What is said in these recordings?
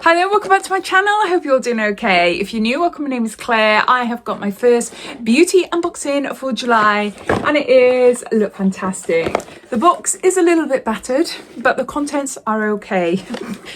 Hi there, welcome back to my channel. I hope you're all doing okay. If you're new, welcome. My name is Claire. I have got my first beauty unboxing for July and it is Lookfantastic. The box is a little bit battered, but the contents are okay.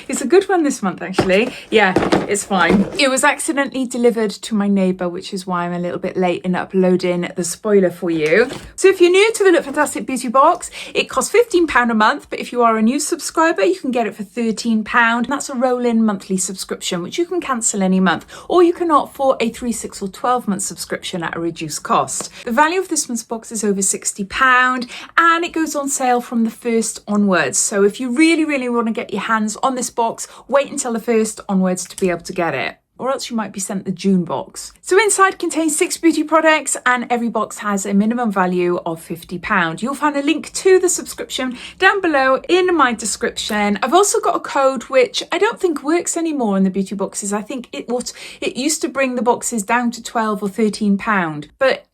It's a good one this month actually. Yeah, it's fine. It was accidentally delivered to my neighbour, which is why I'm a little bit late in uploading the spoiler for you. So if you're new to the Lookfantastic beauty box, it costs £15 a month, but if you are a new subscriber, you can get it for £13. That's a roll-in monthly subscription, which you can cancel any month, or you can opt for a 3, 6 or 12-month subscription at a reduced cost. The value of this month's box is over £60 and it goes on sale from the 1st onwards. So if you really want to get your hands on this box, wait until the 1st onwards to be able to get it, or else you might be sent the June box. So inside contains 6 beauty products and every box has a minimum value of £50. You'll find a link to the subscription down below in my description. I've also got a code which I don't think works anymore in the beauty boxes. I think it used to bring the boxes down to £12 or £13, but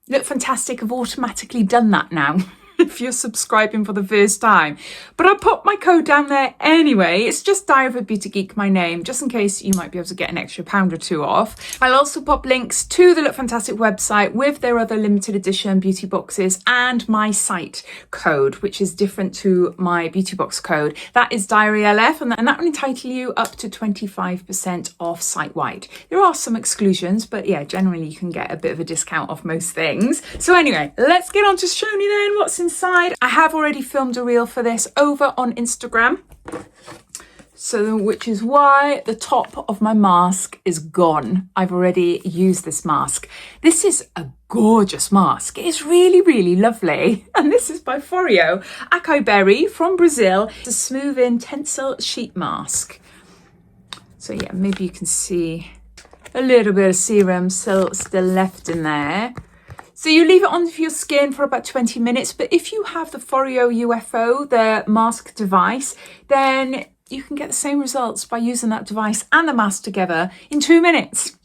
Lookfantastic have automatically done that now. If you're subscribing for the first time. But I'll put my code down there anyway. It's just Diaryofabeautygeek, my name, just in case you might be able to get an extra £1 or 2 off. I'll also pop links to the Lookfantastic website with their other limited edition beauty boxes and my site code, which is different to my beauty box code. That is DiaryLF, and that will entitle you up to 25% off site-wide. There are some exclusions, but yeah, generally you can get a bit of a discount off most things. So anyway, let's get on to showing you then what's inside. I have already filmed a reel for this over on Instagram, so which is why the top of my mask is gone. I've already used this mask. This is a gorgeous mask. It's really lovely, and this is by Diaryofabeautygeek Acai Berry from Brazil. It's a smooth-in tensile sheet mask. So yeah, maybe you can see a little bit of serum still left in there. So you leave it on for your skin for about 20 minutes, but if you have the Diaryofabeautygeek UFO, the mask device, then you can get the same results by using that device and the mask together in 2 minutes.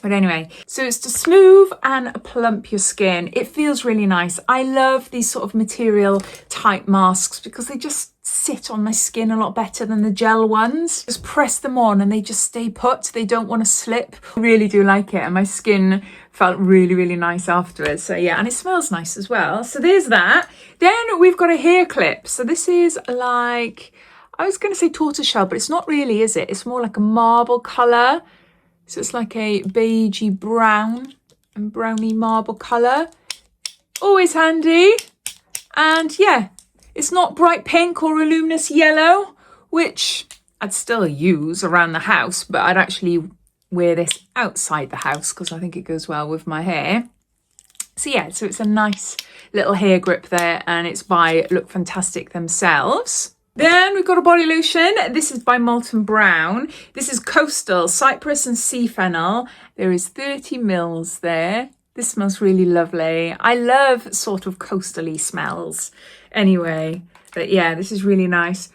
But anyway, so it's to smooth and plump your skin. It feels really nice. I love these sort of material type masks because they just sit on my skin a lot better than the gel ones. Just press them on and they just stay put. They don't want to slip. I really do like it, and my skin felt really nice afterwards. So yeah, and it smells nice as well. So there's that. Then we've got a hair clip. So this is like, I was going to say tortoiseshell, but it's not really, is it? It's more like a marble colour. So it's like a beigey brown and browny marble colour. Always handy. And yeah, it's not bright pink or a luminous yellow, which I'd still use around the house, but I'd actually wear this outside the house because I think it goes well with my hair. So yeah, so it's a nice little hair grip there, and it's by Lookfantastic themselves. Then we've got a body lotion. This is by Molten Brown. This is Coastal, Cypress and Sea Fennel. There is 30 mils there. This smells really lovely. I love sort of coastal-y smells anyway. But yeah, this is really nice.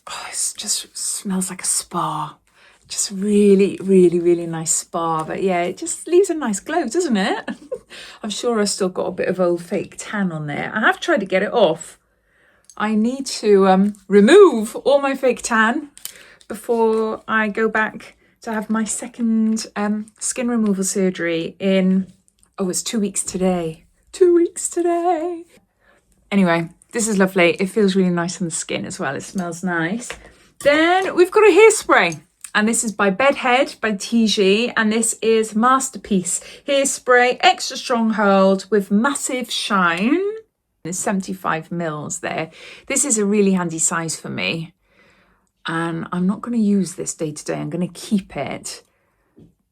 Oh, it just smells like a spa. Just really nice spa. But yeah, it just leaves a nice glow, doesn't it? I'm sure I've still got a bit of old fake tan on there. I have tried to get it off. I need to remove all my fake tan before I go back to have my second skin removal surgery in, oh, it's 2 weeks today. 2 weeks today. Anyway, this is lovely. It feels really nice on the skin as well. It smells nice. Then we've got a hairspray. And this is by Bedhead by TG, and this is Masterpiece Hairspray Extra Strong Hold with Massive Shine. There's 75 mils there. This is a really handy size for me, and I'm not going to use this day to day. I'm going to keep it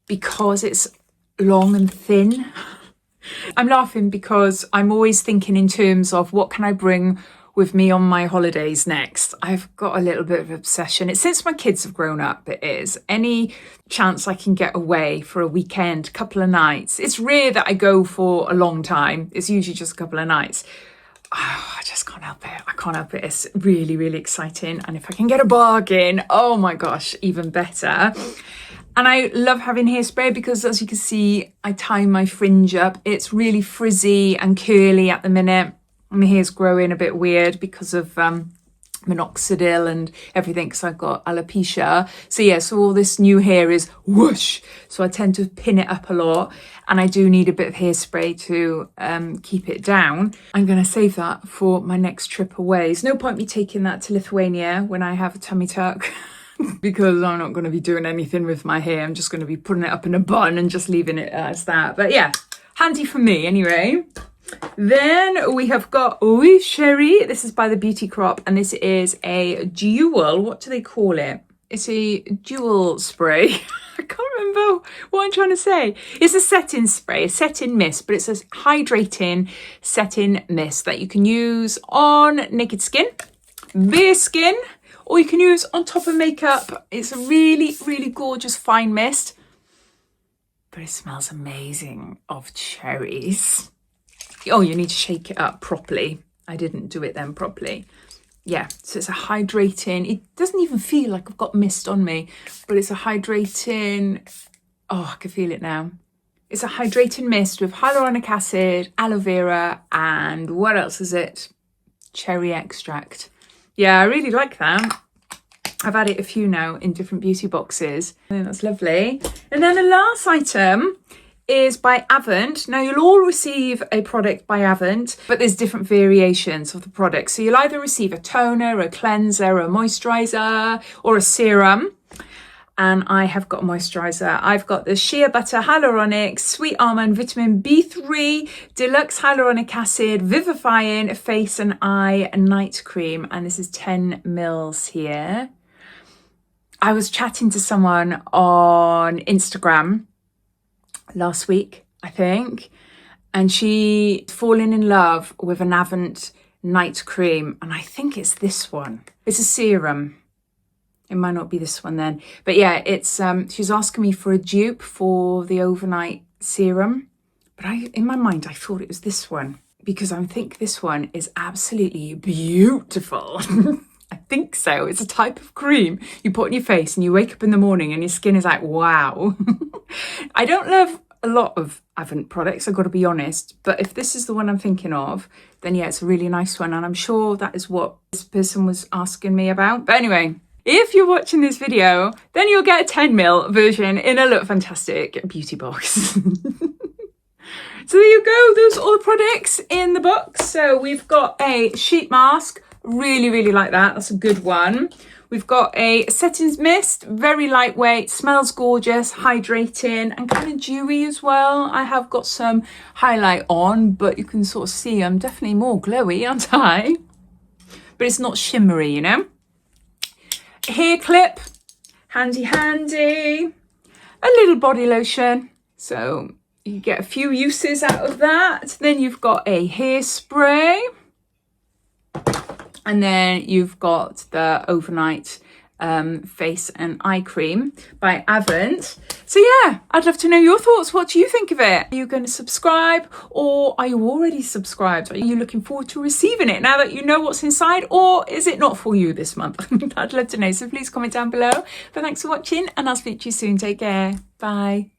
because it's long and thin. I'm laughing because I'm always thinking in terms of what can I bring with me on my holidays next. I've got a little bit of obsession. It's since my kids have grown up, it is. Any chance I can get away for a weekend, couple of nights. It's rare that I go for a long time. It's usually just a couple of nights. Oh, I just can't help it. I can't help it. It's really exciting. And if I can get a bargain, oh my gosh, even better. And I love having hairspray because, as you can see, I tie my fringe up. It's really frizzy and curly at the minute. My hair's growing a bit weird because of minoxidil and everything because I've got alopecia. So yeah, so all this new hair is whoosh. So I tend to pin it up a lot, and I do need a bit of hairspray to keep it down. I'm going to save that for my next trip away. There's no point me taking that to Lithuania when I have a tummy tuck because I'm not going to be doing anything with my hair. I'm just going to be putting it up in a bun and just leaving it as that. But yeah, handy for me anyway. Then we have got Oui Chérie. This is by the Beauty Crop, and this is a dual, what do they call it? It's a dual spray. I can't remember what I'm trying to say. It's a setting spray, a setting mist, but it's a hydrating setting mist that you can use on naked skin, bare skin, or you can use on top of makeup. It's a really, really gorgeous fine mist, but it smells amazing of cherries. Oh, you need to shake it up properly. I didn't do it then properly. Yeah, so it's a hydrating, it doesn't even feel like I've got mist on me, but it's a hydrating, oh, I can feel it now. It's a hydrating mist with hyaluronic acid, aloe vera, and what else is it? Cherry extract. Yeah, I really like that. I've had it a few now in different beauty boxes. I think that's lovely. And then the last item is by Avent. Now you'll all receive a product by Avent, but there's different variations of the product. So you'll either receive a toner, a cleanser, a moisturizer, or a serum. And I have got a moisturizer. I've got the Shea Butter Hyaluronic, Sweet Almond Vitamin B3, Deluxe Hyaluronic Acid, Vivifying Face and Eye Night Cream. And this is 10 mils here. I was chatting to someone on Instagram last week, I think, and she's fallen in love with an Avent night cream, and I think it's this one. It's a serum. It might not be this one then, but yeah, it's she's asking me for a dupe for the overnight serum, but in my mind I thought it was this one because I think this one is absolutely beautiful. I think so. It's a type of cream you put on your face and you wake up in the morning and your skin is like, wow. I don't love a lot of Avent products, I've got to be honest, but if this is the one I'm thinking of, then yeah, it's a really nice one, and I'm sure that is what this person was asking me about. But anyway, if you're watching this video, then you'll get a 10ml version in a Lookfantastic beauty box. So there you go, those are all the products in the box. So we've got a sheet mask, really, really like that. That's a good one. We've got a settings mist, very lightweight, smells gorgeous, hydrating, and kind of dewy as well. I have got some highlight on, but you can sort of see I'm definitely more glowy, aren't I? But it's not shimmery, you know? Hair clip, handy, handy. A little body lotion, so you get a few uses out of that. Then you've got a hairspray. And then you've got the overnight face and eye cream by Avent. So yeah, I'd love to know your thoughts. What do you think of it? Are you going to subscribe, or are you already subscribed? Are you looking forward to receiving it now that you know what's inside, or is it not for you this month? I'd love to know. So please comment down below. But thanks for watching, and I'll speak to you soon. Take care. Bye.